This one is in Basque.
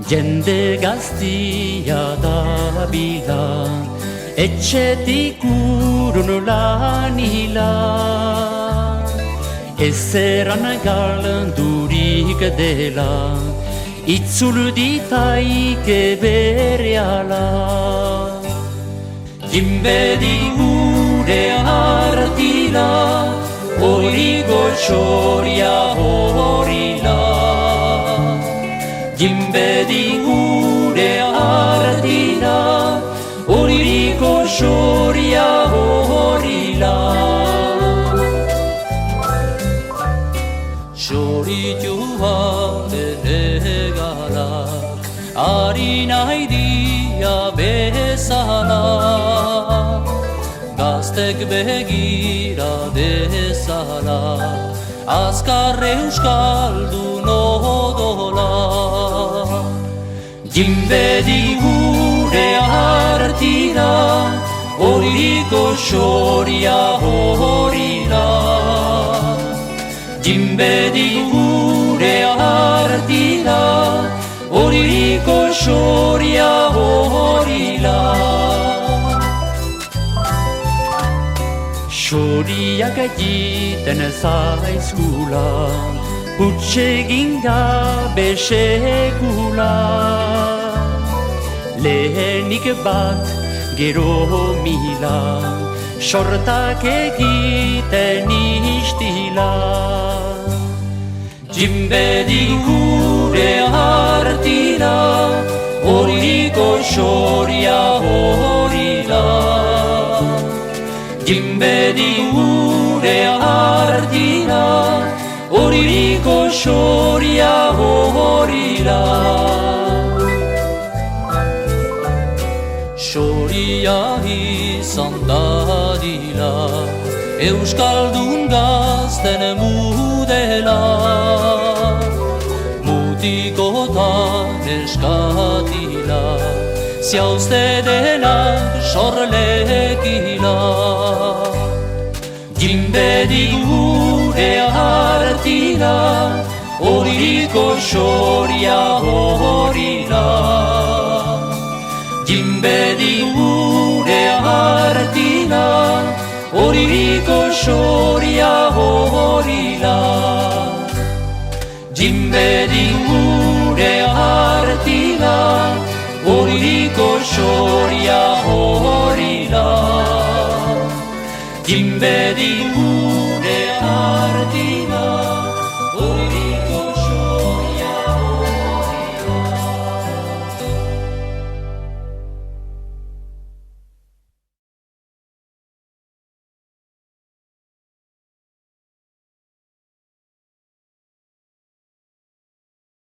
Jende gaztia da bila, etxetik urrun lanila. Ezeran galdurik dela, itzul ditaike berehala. Jimbedi gure artila, hori goxoria horila. Jimbedi gure artila, hori goxoria horila. Xoritua denegala, ari nahi dia bezala. Gaztek begira dezala, azkar euskaldun odola. Jimbedi gure artira, hori goxoria horila. Jimbedi gure artira, hori goxoria horila. Xoriak egiten zaizkula, hutsegin gabe sekula. Lehenik bat gero mila, sortak egiten istila. Jimbedi gure artira, hori goxoria horila. Jimbedi gure artira, hori goxoria horila. Xoria izan dadila, euskaldun gazten mudela. Mutikotan eskatila, ziauzte denak sorlekila. Jimbedi gure artira, hori goxoria horila. Jimbedi gure artira, hori goxoria horila. Jimbedi gure artira, hori goxoria horila. Jimbedi gure artira,